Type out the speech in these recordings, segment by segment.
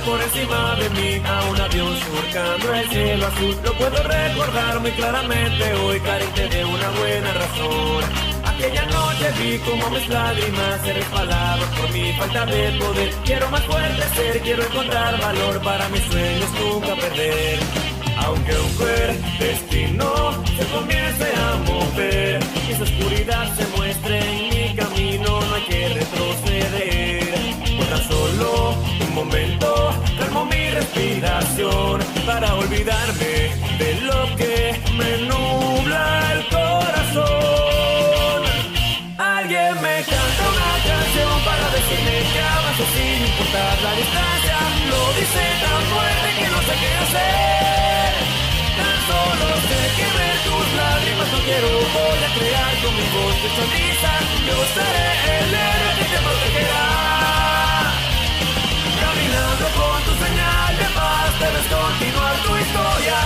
por encima de mí a un avión surcando el cielo azul. Lo puedo recordar muy claramente hoy, carente de una buena razón. Aquella noche vi como mis lágrimas se resbalaban por mi falta de poder. Quiero más fuerte ser, quiero encontrar valor para mis sueños nunca perder. Aunque un cruel destino se comience a mover y su oscuridad se muestre en mi camino, no hay que retroceder. Por tan solo un momento calmo mi respiración para olvidarme de lo que me nubla el corazón. Alguien me canta una canción para decirme que avanzo sin importar la distancia. Lo dice tan fuerte que no sé qué hacer. Tan solo sé que ver tus lágrimas no quiero. Voy a crear con mi voz de sonrisa. Yo seré el héroe que te protegerá. Caminando con tu señal de paz debes continuar tu historia.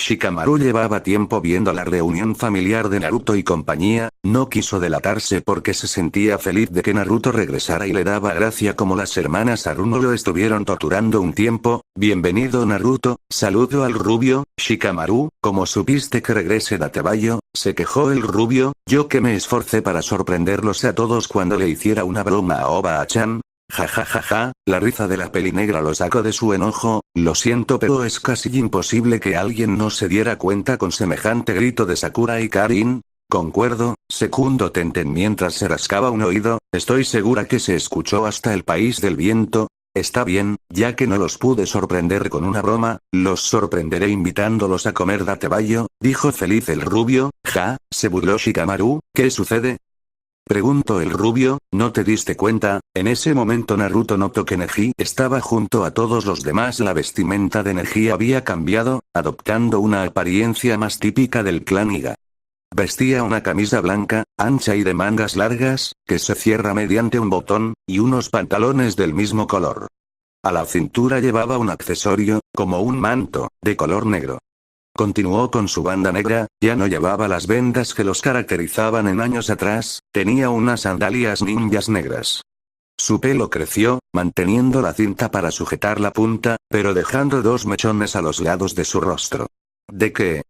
Shikamaru llevaba tiempo viendo la reunión familiar de Naruto y compañía, no quiso delatarse porque se sentía feliz de que Naruto regresara y le daba gracia como las hermanas Haruno lo estuvieron torturando un tiempo. Bienvenido Naruto, saludo al rubio. Shikamaru, ¿cómo supiste que regrese Datebayo? Se quejó el rubio, yo que me esforcé para sorprenderlos a todos cuando le hiciera una broma a Oba-chan. Ja ja ja ja, la risa de la pelinegra lo sacó de su enojo. Lo siento pero es casi imposible que alguien no se diera cuenta con semejante grito de Sakura y Karin. Concuerdo, segundo Tenten mientras se rascaba un oído, estoy segura que se escuchó hasta el país del viento. Está bien, ya que no los pude sorprender con una broma, los sorprenderé invitándolos a comer datebayo, dijo feliz el rubio. Ja, se burló Shikamaru, ¿qué sucede? Preguntó el rubio, ¿no te diste cuenta? En ese momento Naruto notó que Neji estaba junto a todos los demás. La vestimenta de Neji había cambiado, adoptando una apariencia más típica del clan Iga. Vestía una camisa blanca, ancha y de mangas largas, que se cierra mediante un botón, y unos pantalones del mismo color. A la cintura llevaba un accesorio, como un manto, de color negro. Continuó con su banda negra, ya no llevaba las vendas que los caracterizaban en años atrás, tenía unas sandalias ninjas negras. Su pelo creció, manteniendo la cinta para sujetar la punta, pero dejando dos mechones a los lados de su rostro. ¿De qué?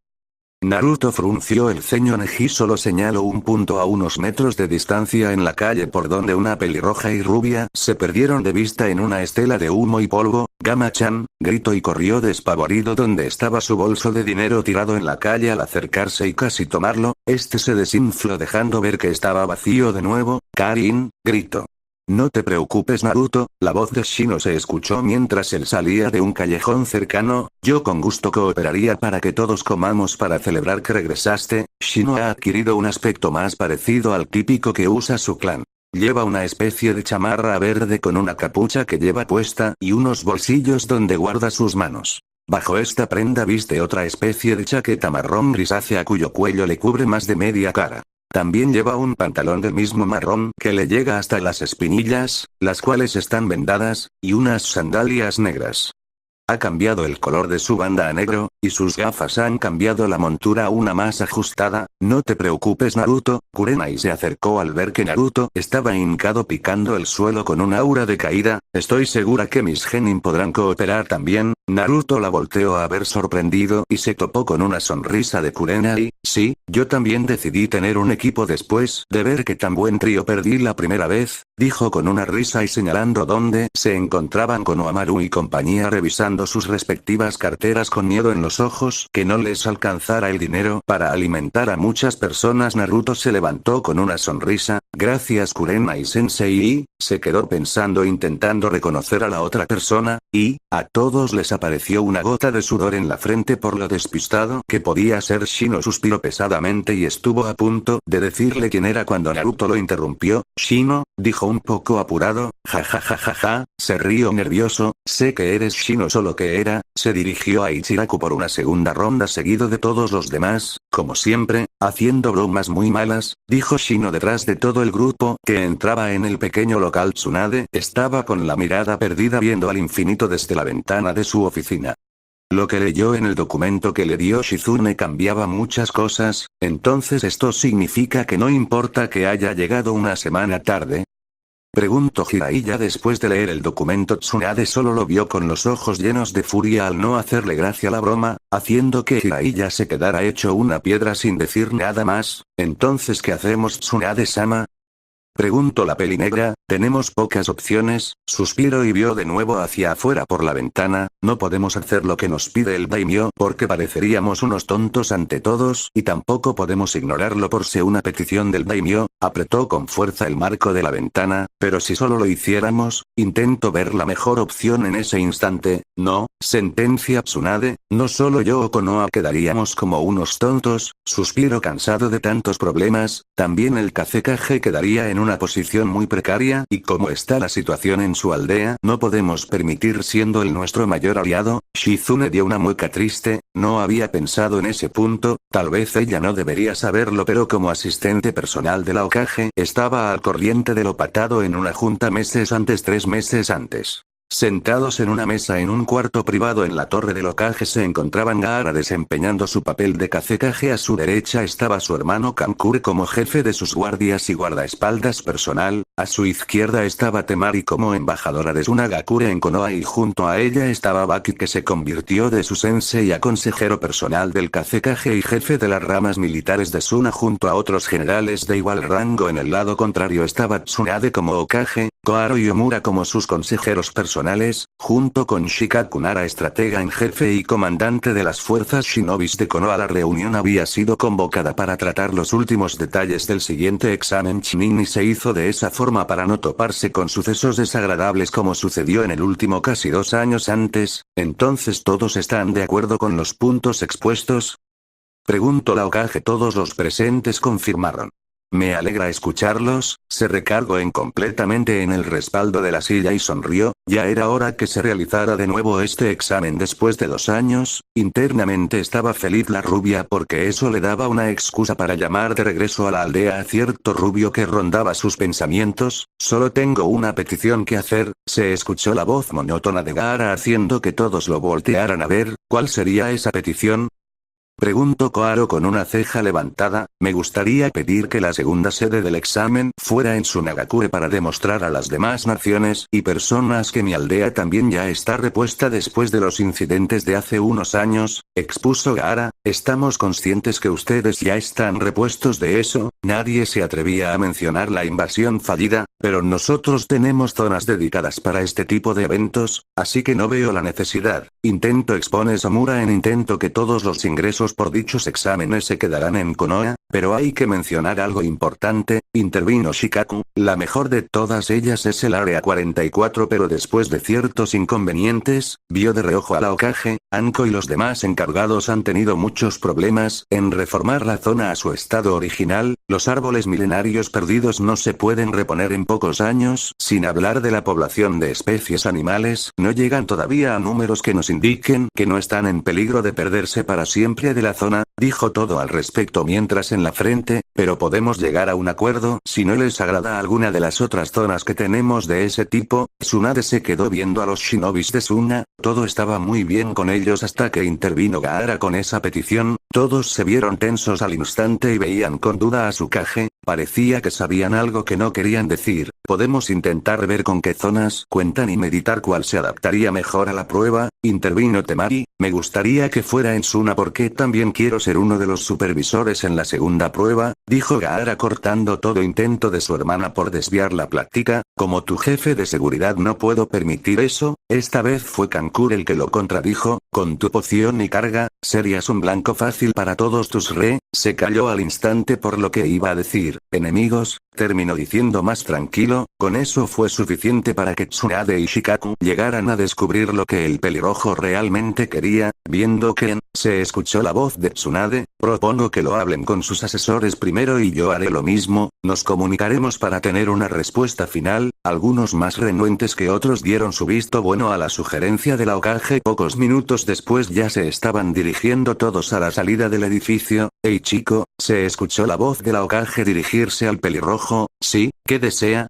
Naruto frunció el ceño. Neji solo señaló un punto a unos metros de distancia en la calle por donde una pelirroja y rubia se perdieron de vista en una estela de humo y polvo. Gama-chan, gritó y corrió despavorido donde estaba su bolso de dinero tirado en la calle. Al acercarse y casi tomarlo, este se desinfló dejando ver que estaba vacío de nuevo. Karin, gritó. No te preocupes Naruto, la voz de Shino se escuchó mientras él salía de un callejón cercano, yo con gusto cooperaría para que todos comamos para celebrar que regresaste. Shino ha adquirido un aspecto más parecido al típico que usa su clan. Lleva una especie de chamarra verde con una capucha que lleva puesta y unos bolsillos donde guarda sus manos. Bajo esta prenda viste otra especie de chaqueta marrón grisácea cuyo cuello le cubre más de media cara. También lleva un pantalón del mismo marrón que le llega hasta las espinillas, las cuales están vendadas, y unas sandalias negras. Ha cambiado el color de su banda a negro, y sus gafas han cambiado la montura a una más ajustada. No te preocupes Naruto. Kurenai se acercó al ver que Naruto estaba hincado picando el suelo con un aura de caída. Estoy segura que mis genin podrán cooperar también. Naruto la volteó a ver sorprendido y se topó con una sonrisa de Kurenai. Sí, yo también decidí tener un equipo después de ver que tan buen trío perdí la primera vez, dijo con una risa y señalando dónde se encontraban Konohamaru y compañía revisando sus respectivas carteras con miedo en los ojos que no les alcanzara el dinero para alimentar a muchas personas. Naruto se levantó con una sonrisa, gracias Kurenai-sensei y, se quedó pensando intentando reconocer a la otra persona, y, a todos les apareció una gota de sudor en la frente por lo despistado que podía ser Shino. Suspiró pesadamente y estuvo a punto de decirle quién era cuando Naruto lo interrumpió. Shino, dijo un poco apurado, ja ja ja ja ja, se rió nervioso, sé que eres Shino solo que era, se dirigió a Ichiraku por una segunda ronda seguido de todos los demás, como siempre, haciendo bromas muy malas, dijo Shino detrás de todo el grupo que entraba en el pequeño local. Tsunade estaba con la mirada perdida viendo al infinito desde la ventana de su oficina. Lo que leyó en el documento que le dio Shizune cambiaba muchas cosas, entonces esto significa que no importa que haya llegado una semana tarde. Preguntó Jiraiya después de leer el documento. Tsunade solo lo vio con los ojos llenos de furia al no hacerle gracia la broma, haciendo que Jiraiya se quedara hecho una piedra sin decir nada más. Entonces ¿qué hacemos, Tsunade-sama? Preguntó la pelinegra. Tenemos pocas opciones, suspiró y vio de nuevo hacia afuera por la ventana. No podemos hacer lo que nos pide el daimyo porque pareceríamos unos tontos ante todos y tampoco podemos ignorarlo por ser una petición del daimyo. Apretó con fuerza el marco de la ventana, pero si solo lo hiciéramos, intento ver la mejor opción en ese instante. No, sentencia Tsunade, no solo yo o Konoha quedaríamos como unos tontos, suspiro cansado de tantos problemas, también el Kazekage quedaría en una posición muy precaria y como está la situación en su aldea no podemos permitir siendo el nuestro mayor aliado. Shizune dio una mueca triste, no había pensado en ese punto, tal vez ella no debería saberlo pero como asistente personal de la Hokage estaba al corriente de lo patado en una junta 3 meses antes. Sentados en una mesa en un cuarto privado en la torre del Hokage se encontraban Gaara desempeñando su papel de Kazekage. A su derecha estaba su hermano Kankure como jefe de sus guardias y guardaespaldas personal, a su izquierda estaba Temari como embajadora de Tsunagakure en Konoha y junto a ella estaba Baki que se convirtió de su sensei a consejero personal del Kazekage y jefe de las ramas militares de Suna junto a otros generales de igual rango. En el lado contrario estaba Tsunade como Hokage, Koaro y Omura como sus consejeros personales, junto con Shikaku Nara estratega en jefe y comandante de las fuerzas shinobis de Konoha. La reunión había sido convocada para tratar los últimos detalles del siguiente examen Chunin y se hizo de esa forma para no toparse con sucesos desagradables como sucedió en el último casi 2 años antes. ¿Entonces todos están de acuerdo con los puntos expuestos? Preguntó la Hokage. Todos los presentes confirmaron. Me alegra escucharlos, se recargó completamente en el respaldo de la silla y sonrió. Ya era hora que se realizara de nuevo este examen después de 2 años. Internamente estaba feliz la rubia porque eso le daba una excusa para llamar de regreso a la aldea a cierto rubio que rondaba sus pensamientos. Solo tengo una petición que hacer, se escuchó la voz monótona de Gaara haciendo que todos lo voltearan a ver. ¿Cuál sería esa petición? Preguntó Koaro con una ceja levantada. Me gustaría pedir que la segunda sede del examen fuera en Tsunagakure para demostrar a las demás naciones y personas que mi aldea también ya está repuesta después de los incidentes de hace unos años, expuso Gaara. Estamos conscientes que ustedes ya están repuestos de eso, nadie se atrevía a mencionar la invasión fallida, pero nosotros tenemos zonas dedicadas para este tipo de eventos, así que no veo la necesidad. Intento expone Samura en intento que todos los ingresos por dichos exámenes se quedarán en Konoha, pero hay que mencionar algo importante, intervino Shikaku, la mejor de todas ellas es el área 44 pero después de ciertos inconvenientes, vio de reojo a la Hokage, Anko y los demás encargados han tenido muchos problemas en reformar la zona a su estado original, los árboles milenarios perdidos no se pueden reponer en pocos años, sin hablar de la población de especies animales, no llegan todavía a números que nos indiquen que no están en peligro de perderse para siempre de la zona, dijo todo al respecto mientras en la frente, pero podemos llegar a un acuerdo si no les agrada alguna de las otras zonas que tenemos de ese tipo. Tsunade se quedó viendo a los shinobis de Suna, todo estaba muy bien con ellos hasta que intervino Gaara con esa petición, todos se vieron tensos al instante y veían con duda a su Kage, parecía que sabían algo que no querían decir. Podemos intentar ver con qué zonas cuentan y meditar cuál se adaptaría mejor a la prueba, intervino Temari, me gustaría que fuera en Suna porque también quiero ser uno de los supervisores en la segunda prueba, dijo Gaara cortando todo intento de su hermana por desviar la plática, como tu jefe de seguridad no puedo permitir eso, esta vez fue Kankure el que lo contradijo, con tu poción y carga, serías un blanco fácil para todos tus se calló al instante por lo que iba a decir, enemigos, terminó diciendo más tranquilo, con eso fue suficiente para que Tsunade y Shikaku llegaran a descubrir lo que el pelirrojo realmente quería, viendo que se escuchó la voz de Tsunade, propongo que lo hablen con sus asesores primero y yo haré lo mismo, nos comunicaremos para tener una respuesta final, algunos más renuentes que otros dieron su visto bueno a la sugerencia de la Hokage. Pocos minutos después ya se estaban dirigiendo todos a la salida del edificio. Hey chico, se escuchó la voz de la Hokage dirigirse al pelirrojo, ¿sí? ¿Qué desea?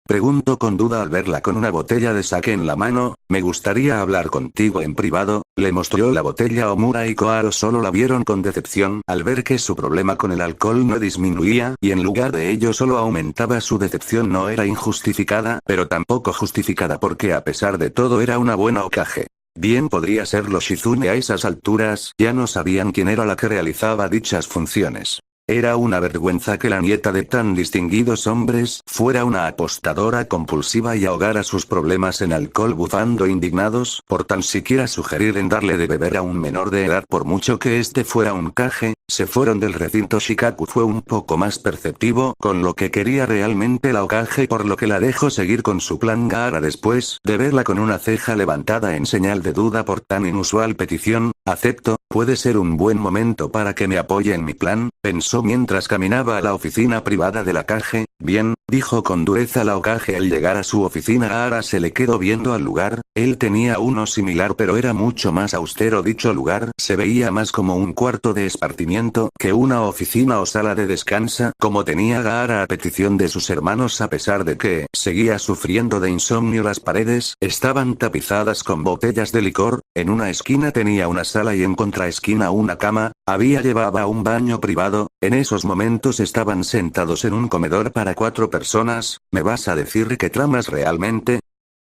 Preguntó con duda al verla con una botella de sake en la mano. Me gustaría hablar contigo en privado. Le mostró la botella Omura y Koaro solo la vieron con decepción al ver que su problema con el alcohol no disminuía y en lugar de ello solo aumentaba. Su decepción no era injustificada, pero tampoco justificada porque a pesar de todo era una buena Hokage. Bien podría serlo Shizune a esas alturas, ya no sabían quién era la que realizaba dichas funciones. Era una vergüenza que la nieta de tan distinguidos hombres fuera una apostadora compulsiva y ahogara sus problemas en alcohol bufando indignados por tan siquiera sugerir en darle de beber a un menor de edad por mucho que este fuera un Kage. Se fueron del recinto. Shikaku fue un poco más perceptivo con lo que quería realmente la Hokage por lo que la dejó seguir con su plan. Gaara después de verla con una ceja levantada en señal de duda por tan inusual petición, acepto, puede ser un buen momento para que me apoye en mi plan, pensó mientras caminaba a la oficina privada de la Kage. Bien, dijo con dureza la Hokage al llegar a su oficina. Gaara se le quedó viendo al lugar. Él tenía uno similar pero era mucho más austero. Dicho lugar se veía más como un cuarto de esparcimiento que una oficina o sala de descansa, como tenía Gaara a petición de sus hermanos. A pesar de que seguía sufriendo de insomnio, las paredes estaban tapizadas con botellas de licor. En una esquina tenía una sala y en contraesquina una cama. Llevaba un baño privado. En esos momentos estaban sentados en un comedor para 4 personas. ¿Me vas a decir qué tramas realmente?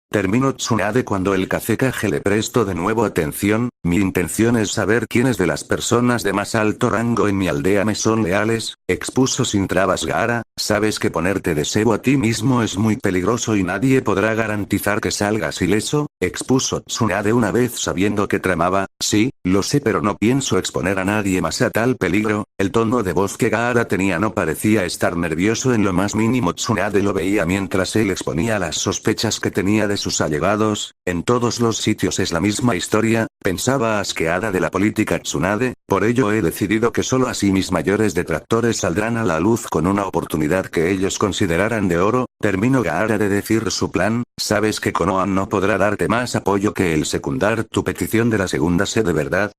Terminó Tsunade cuando el Kazekage le prestó de nuevo atención. Mi intención es saber quiénes de las personas de más alto rango en mi aldea me son leales, expuso sin trabas Gaara. Sabes que ponerte de cebo a ti mismo es muy peligroso y nadie podrá garantizar que salgas ileso, expuso Tsunade una vez sabiendo que tramaba. Sí, lo sé pero no pienso exponer a nadie más a tal peligro. El tono de voz que Gaara tenía no parecía estar nervioso en lo más mínimo. Tsunade lo veía mientras él exponía las sospechas que tenía de sus allegados. En todos los sitios es la misma historia, pensaba asqueada de la política Tsunade, por ello he decidido que solo así mis mayores detractores saldrán a la luz con una oportunidad que ellos consideraran de oro. Terminó Gaara de decir su plan. Sabes que Konoha no podrá darte más apoyo que el secundar tu petición de la segunda sede, ¿verdad?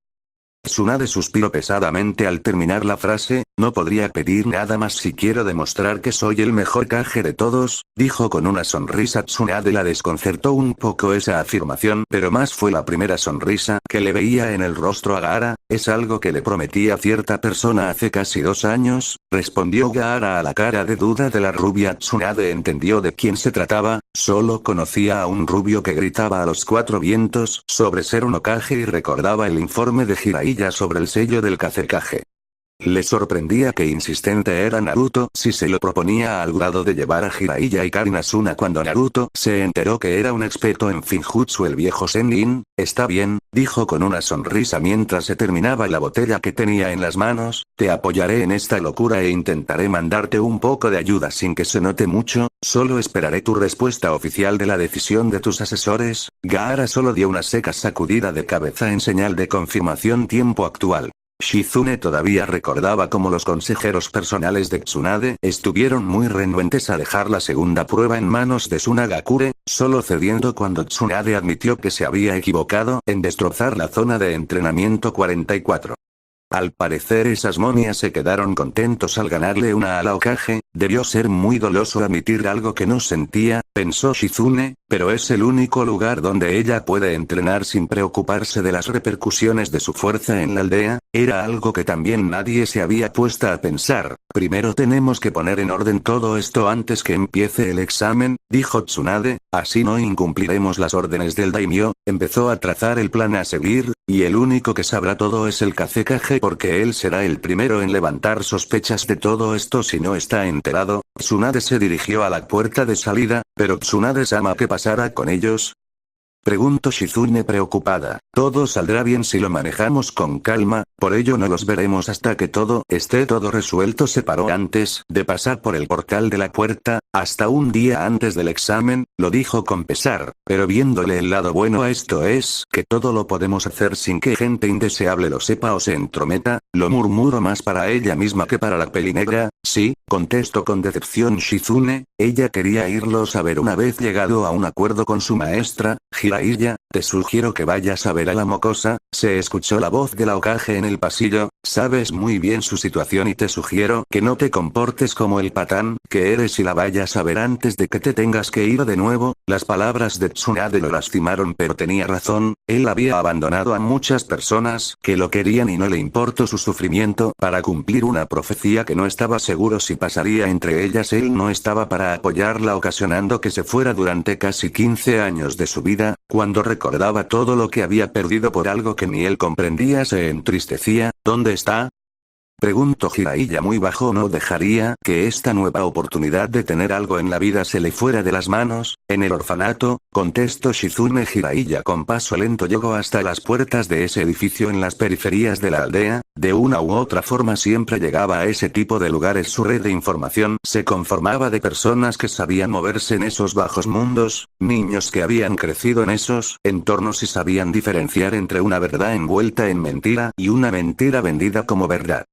Tsunade suspiró pesadamente al terminar la frase. No podría pedir nada más si quiero demostrar que soy el mejor Kage de todos, dijo con una sonrisa. Tsunade la desconcertó un poco esa afirmación, pero más fue la primera sonrisa que le veía en el rostro a Gaara. Es algo que le prometí a cierta persona hace casi 2 años, respondió Gaara a la cara de duda de la rubia. Tsunade entendió de quién se trataba. Solo conocía a un rubio que gritaba a los 4 vientos sobre ser un Hokage y recordaba el informe de Jiraiya sobre el sello del Kazekage. Le sorprendía que insistente era Naruto si se lo proponía al grado de llevar a Jiraiya y Karin Asuna cuando Naruto se enteró que era un experto en Finjutsu. El viejo Sennin, está bien, dijo con una sonrisa mientras se terminaba la botella que tenía en las manos, te apoyaré en esta locura e intentaré mandarte un poco de ayuda sin que se note mucho, solo esperaré tu respuesta oficial de la decisión de tus asesores. Gaara solo dio una seca sacudida de cabeza en señal de confirmación. Tiempo actual. Shizune todavía recordaba cómo los consejeros personales de Tsunade estuvieron muy renuentes a dejar la segunda prueba en manos de Tsunagakure, solo cediendo cuando Tsunade admitió que se había equivocado en destrozar la zona de entrenamiento 44. Al parecer esas momias se quedaron contentos al ganarle una a la Hokage. Debió ser muy doloso admitir algo que no sentía, pensó Shizune, pero es el único lugar donde ella puede entrenar sin preocuparse de las repercusiones de su fuerza en la aldea. Era algo que también nadie se había puesto a pensar. Primero tenemos que poner en orden todo esto antes que empiece el examen, dijo Tsunade, así no incumpliremos las órdenes del daimyo. Empezó a trazar el plan a seguir, y el único que sabrá todo es el Kazekage porque él será el primero en levantar sospechas de todo esto si no está enterado. Tsunade se dirigió a la puerta de salida, pero Tsunade-sama, ¿qué pasará con ellos? Preguntó Shizune preocupada. Todo saldrá bien si lo manejamos con calma, por ello no los veremos hasta que todo esté todo resuelto. Se paró antes de pasar por el portal de la puerta, hasta un día antes del examen, lo dijo con pesar, pero viéndole el lado bueno a esto es que todo lo podemos hacer sin que gente indeseable lo sepa o se entrometa. Lo murmuró más para ella misma que para la pelinegra. Sí, contestó con decepción Shizune, ella quería irlos a ver una vez llegado a un acuerdo con su maestra, Jiraiya, te sugiero que vayas a ver a la mocosa, se escuchó la voz de la Hokage en el pasillo, sabes muy bien su situación y te sugiero que no te comportes como el patán que eres y la vayas a ver antes de que te tengas que ir de nuevo. Las palabras de Tsunade lo lastimaron, pero tenía razón, él había abandonado a muchas personas que lo querían y no le importó su sufrimiento para cumplir una profecía que no estaba seguro si pasaría entre ellas. Él no estaba para apoyarla, ocasionando que se fuera durante casi 15 años de su vida. Cuando recordaba todo lo que había perdido por algo que ni él comprendía, se entristecía. ¿Dónde está?, preguntó Jiraiya muy bajo. No dejaría que esta nueva oportunidad de tener algo en la vida se le fuera de las manos. En el orfanato, contestó Shizune. Jiraiya con paso lento llegó hasta las puertas de ese edificio en las periferias de la aldea. De una u otra forma siempre llegaba a ese tipo de lugares. Su red de información se conformaba de personas que sabían moverse en esos bajos mundos, niños que habían crecido en esos entornos y sabían diferenciar entre una verdad envuelta en mentira y una mentira vendida como verdad.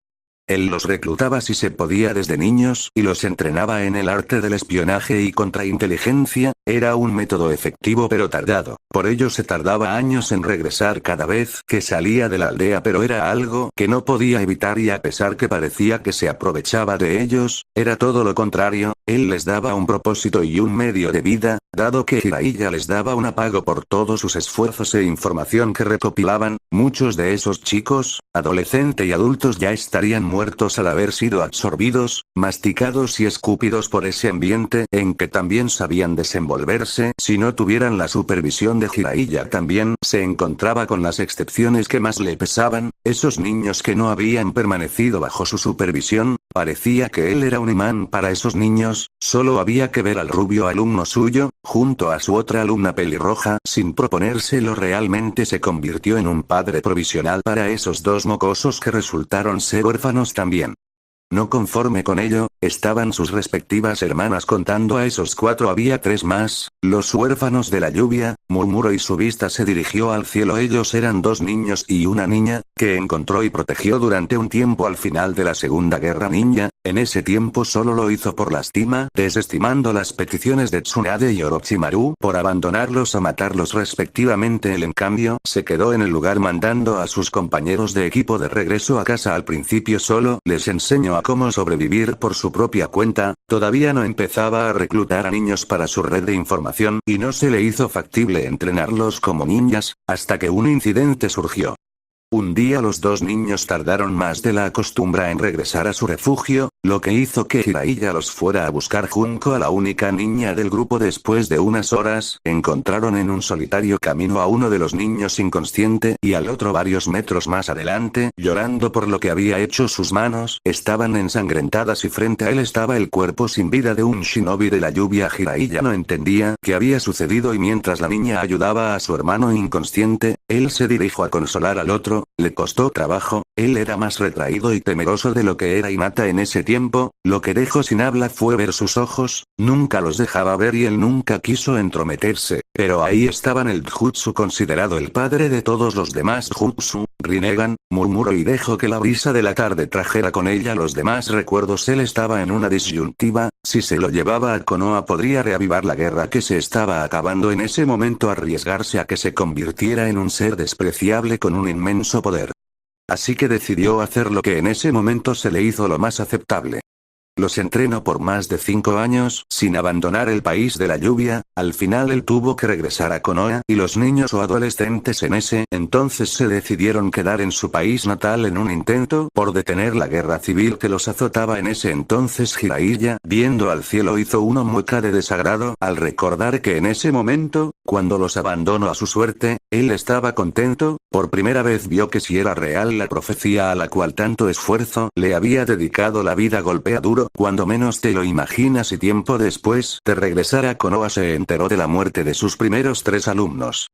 Él los reclutaba si se podía desde niños y los entrenaba en el arte del espionaje y contrainteligencia. Era un método efectivo pero tardado, por ello se tardaba años en regresar cada vez que salía de la aldea, pero era algo que no podía evitar y a pesar que parecía que se aprovechaba de ellos, era todo lo contrario. Él les daba un propósito y un medio de vida, dado que Jiraiya les daba un pago por todos sus esfuerzos e información que recopilaban. Muchos de esos chicos, adolescentes y adultos ya estarían muertos al haber sido absorbidos, masticados y escupidos por ese ambiente en que también sabían desenvolverse si no tuvieran la supervisión de Jiraiya. También se encontraba con las excepciones que más le pesaban, esos niños que no habían permanecido bajo su supervisión. Parecía que él era un imán para esos niños, solo había que ver al rubio alumno suyo, junto a su otra alumna pelirroja. Sin proponérselo realmente se convirtió en un padre provisional para esos dos mocosos que resultaron ser órfanos también. No conforme con ello, estaban sus respectivas hermanas contando a esos 4 había 3 más, los huérfanos de la lluvia, murmuró y su vista se dirigió al cielo. Ellos eran 2 niños y una niña, que encontró y protegió durante un tiempo al final de la Segunda Guerra Ninja. En ese tiempo solo lo hizo por lástima, desestimando las peticiones de Tsunade y Orochimaru por abandonarlos o matarlos respectivamente. Él en cambio, se quedó en el lugar mandando a sus compañeros de equipo de regreso a casa. Al principio solo les enseñó a cómo sobrevivir por su propia cuenta, todavía no empezaba a reclutar a niños para su red de información y no se le hizo factible entrenarlos como ninjas, hasta que un incidente surgió. Un día los 2 niños tardaron más de la costumbre en regresar a su refugio, lo que hizo que Jiraiya los fuera a buscar junto a la única niña del grupo. Después de unas horas, encontraron en un solitario camino a uno de los niños inconsciente y al otro varios metros más adelante, llorando por lo que había hecho. Sus manos estaban ensangrentadas y frente a él estaba el cuerpo sin vida de un shinobi de la lluvia. Jiraiya no entendía qué había sucedido y mientras la niña ayudaba a su hermano inconsciente, él se dirigió a consolar al otro. Le costó trabajo, él era más retraído y temeroso de lo que era Hinata en ese tiempo. Lo que dejó sin habla fue ver sus ojos, nunca los dejaba ver y él nunca quiso entrometerse, pero ahí estaban. El Jutsu considerado el padre de todos los demás Jutsu, Rinnegan, murmuró y dejó que la brisa de la tarde trajera con ella los demás recuerdos. Él estaba en una disyuntiva, si se lo llevaba a Konoha podría reavivar la guerra que se estaba acabando en ese momento, arriesgarse a que se convirtiera en un ser despreciable con un inmenso poder. Así que decidió hacer lo que en ese momento se le hizo lo más aceptable. Los entrenó por más de 5 años, sin abandonar el país de la lluvia. Al final él tuvo que regresar a Konoha, y los niños o adolescentes en ese entonces se decidieron quedar en su país natal en un intento por detener la guerra civil que los azotaba en ese entonces. Jiraiya, viendo al cielo, hizo una mueca de desagrado al recordar que en ese momento, cuando los abandonó a su suerte, él estaba contento. Por primera vez vio que si era real la profecía a la cual tanto esfuerzo le había dedicado la vida. Golpea duro, cuando menos te lo imaginas, y tiempo después de regresar a Konoha se enteró de la muerte de sus primeros 3 alumnos.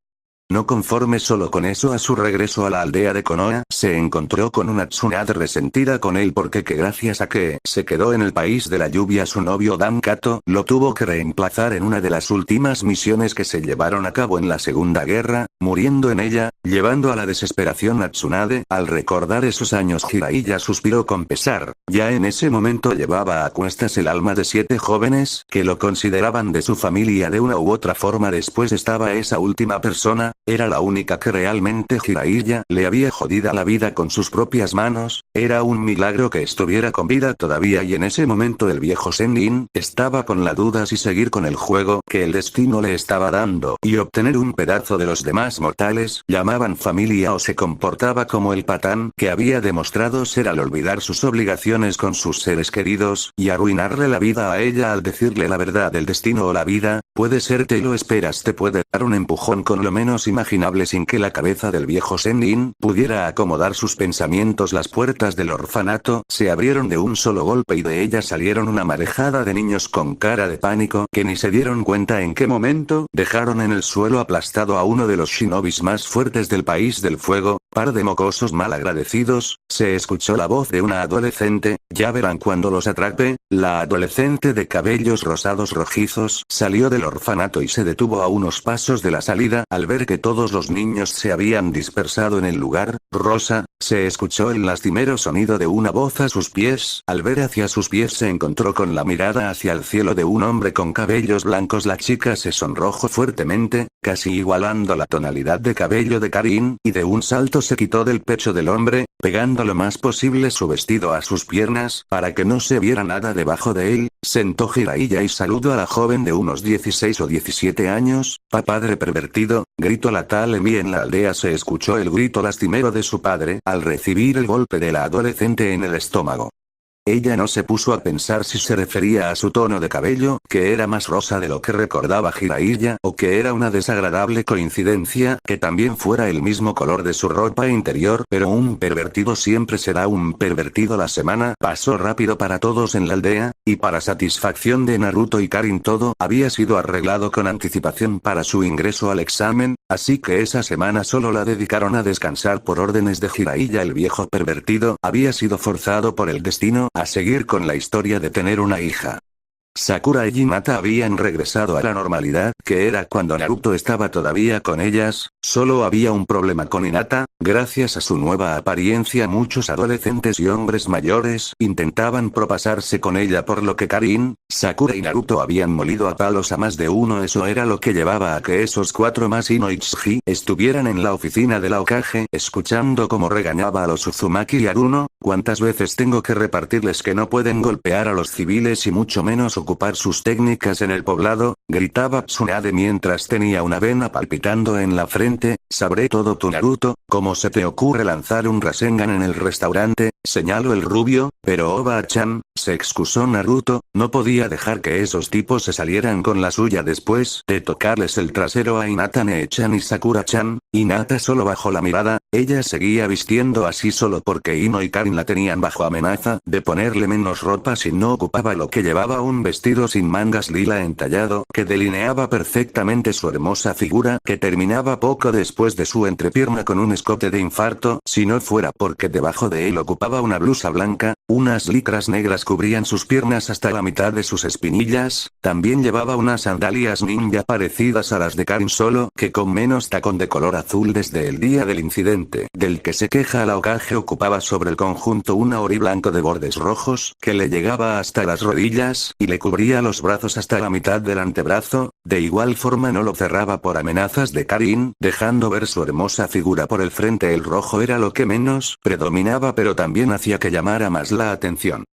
No conforme solo con eso, a su regreso a la aldea de Konoha, se encontró con una Tsunade resentida con él porque gracias a que se quedó en el país de la lluvia, su novio Dan Kato lo tuvo que reemplazar en una de las últimas misiones que se llevaron a cabo en la Segunda Guerra, muriendo en ella, llevando a la desesperación a Tsunade. Al recordar esos años, Jiraiya suspiró con pesar. Ya en ese momento llevaba a cuestas el alma de 7 jóvenes que lo consideraban de su familia de una u otra forma. Después estaba esa última persona, era la única que realmente Jiraiya le había jodida la vida con sus propias manos. Era un milagro que estuviera con vida todavía, y en ese momento el viejo Sennin estaba con la duda si seguir con el juego que el destino le estaba dando y obtener un pedazo de los demás mortales llamaban familia, o se comportaba como el patán que había demostrado ser al olvidar sus obligaciones con sus seres queridos y arruinarle la vida a ella al decirle la verdad del destino o la vida. Puede ser, te lo esperas, te puede dar un empujón con lo menos imaginable sin que la cabeza del viejo Sennin pudiera acomodar sus pensamientos. Las puertas del orfanato se abrieron de un solo golpe y de ellas salieron una marejada de niños con cara de pánico que ni se dieron cuenta en qué momento dejaron en el suelo aplastado a uno de los shinobis más fuertes del país del fuego. Par de mocosos malagradecidos. Se escuchó la voz de una adolescente. Ya verán cuando los atrape. La adolescente de cabellos rosados rojizos salió del orfanato y se detuvo a unos pasos de la salida al ver que todos los niños se habían dispersado en el lugar. Rosa, se escuchó el lastimero sonido de una voz a sus pies. Al ver hacia sus pies se encontró con la mirada hacia el cielo de un hombre con cabellos blancos. La chica se sonrojó fuertemente, casi igualando la tonalidad de cabello de Karin, y de un salto se quitó del pecho del hombre, pegando lo más posible su vestido a sus piernas para que no se viera nada debajo de él. Sentó Jiraiya y saludó a la joven de unos 16 o 17 años. Padre pervertido, gritó la tal Emi. En la aldea se escuchó el grito lastimero de su padre al recibir el golpe de la adolescente en el estómago. Ella no se puso a pensar si se refería a su tono de cabello, que era más rosa de lo que recordaba Jiraiya, o que era una desagradable coincidencia que también fuera el mismo color de su ropa interior. Pero un pervertido siempre será un pervertido. La semana pasó rápido para todos en la aldea, y para satisfacción de Naruto y Karin todo había sido arreglado con anticipación para su ingreso al examen, así que esa semana solo la dedicaron a descansar por órdenes de Jiraiya. El viejo pervertido había sido forzado por el destino a seguir con la historia de tener una hija. Sakura y Hinata habían regresado a la normalidad, que era cuando Naruto estaba todavía con ellas. Solo había un problema con Hinata. Gracias a su nueva apariencia, muchos adolescentes y hombres mayores intentaban propasarse con ella, por lo que Karin, Sakura y Naruto habían molido a palos a más de uno. Eso era lo que llevaba a que esos 4 más Ino y Tsuji estuvieran en la oficina de la Hokage, escuchando cómo regañaba a los Uzumaki y Aruno. ¿Cuántas veces tengo que repartirles que no pueden golpear a los civiles y mucho menos ocupar sus técnicas en el poblado? Gritaba Tsunade mientras tenía una vena palpitando en la frente. Sabré todo, tu Naruto. ¿Cómo se te ocurre lanzar un Rasengan en el restaurante? Señaló el rubio. Pero Oba-chan, se excusó Naruto, no podía dejar que esos tipos se salieran con la suya después de tocarles el trasero a Hinata, Ne-chan y Sakura-chan. Hinata solo bajó la mirada. Ella seguía vistiendo así solo porque Ino y Karin la tenían bajo amenaza de ponerle menos ropa si no ocupaba lo que llevaba, un vestido sin mangas lila entallado que delineaba perfectamente su hermosa figura, que terminaba poco después de su entrepierna con un escote de infarto, si no fuera porque debajo de él ocupaba una blusa blanca. Unas licras negras cubrían sus piernas hasta la mitad de sus espinillas. También llevaba unas sandalias ninja parecidas a las de Karin, solo que con menos tacón, de color azul. Desde el día del incidente del que se queja la Hokage, ocupaba sobre el conjunto una ori blanco de bordes rojos que le llegaba hasta las rodillas y le cubría los brazos hasta la mitad del antebrazo. De igual forma no lo cerraba por amenazas de Karin, dejando ver su hermosa figura por el frente. El rojo era lo que menos predominaba, pero también hacía que llamara más la atención.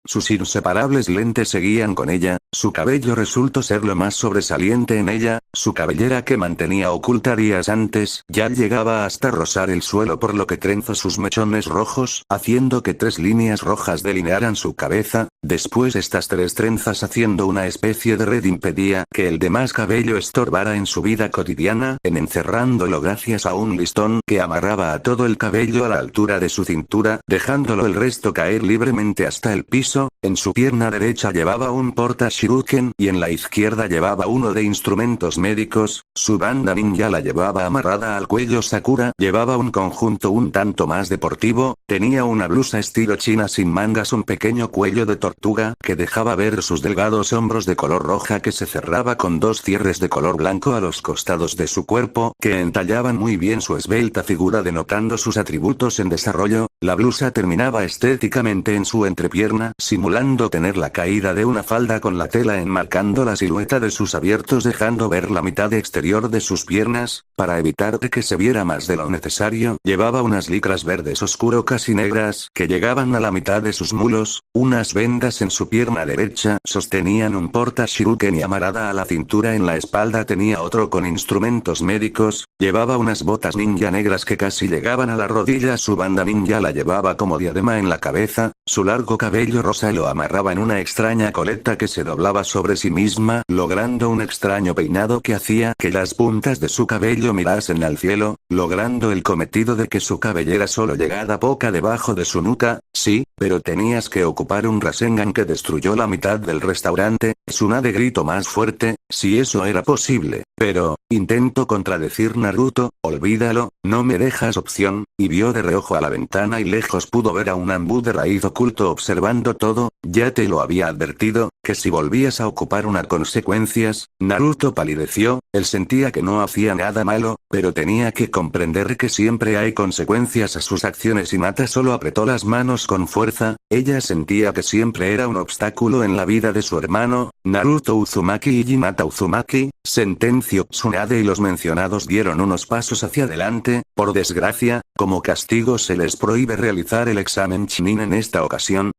Sus inseparables lentes seguían con ella, su cabello resultó ser lo más sobresaliente en ella, su cabellera que mantenía oculta días antes ya llegaba hasta rozar el suelo, por lo que trenzó sus mechones rojos, haciendo que 3 líneas rojas delinearan su cabeza. Después estas 3 trenzas haciendo una especie de red impedía que el demás cabello estorbara en su vida cotidiana, encerrándolo gracias a un listón que amarraba a todo el cabello a la altura de su cintura, dejándolo el resto caer libremente hasta el piso. En su pierna derecha llevaba un porta shuriken y en la izquierda llevaba uno de instrumentos médicos. Su banda ninja la llevaba amarrada al cuello. Sakura llevaba un conjunto un tanto más deportivo, tenía una blusa estilo china sin mangas, un pequeño cuello de tortuga que dejaba ver sus delgados hombros de color roja que se cerraba con 2 cierres de color blanco a los costados de su cuerpo que entallaban muy bien su esbelta figura denotando sus atributos en desarrollo. La blusa terminaba estéticamente en su entrepierna simulando tener la caída de una falda con la tela enmarcando la silueta de sus abiertos dejando ver la mitad exterior de sus piernas, para evitar que se viera más de lo necesario. Llevaba unas licras verdes oscuro casi negras que llegaban a la mitad de sus mulos, unas vendas en su pierna derecha sostenían un porta shuriken y amarrada a la cintura en la espalda tenía otro con instrumentos médicos, llevaba unas botas ninja negras que casi llegaban a la rodilla, su banda ninja la llevaba como diadema en la cabeza, su largo cabello rosa lo amarraba en una extraña coleta que se doblaba sobre sí misma, logrando un extraño peinado que hacía que las puntas de su cabello mirasen al cielo, logrando el cometido de que su cabellera solo llegara poca debajo de su nuca. Sí, pero tenías que ocupar un Rasengan que destruyó la mitad del restaurante. Tsunade gritó más fuerte, si eso era posible. Pero, intento contradecir Naruto, olvídalo, no me dejas opción, y vio de reojo a la ventana y lejos pudo ver a un ambú de raíz oculto observando todo. Ya te lo había advertido, que si volvías a ocupar una consecuencias. Naruto palideció, él sentía que no hacía nada malo, pero tenía que comprender que siempre hay consecuencias a sus acciones y Hinata solo apretó las manos con fuerza, ella sentía que siempre era un obstáculo en la vida de su hermano, Naruto Uzumaki y Hinata Uzumaki, sentenció Tsunade y los mencionados dieron unos pasos hacia adelante. Por desgracia, como castigo se les prohíbe realizar el examen Chunin en esta ocasión,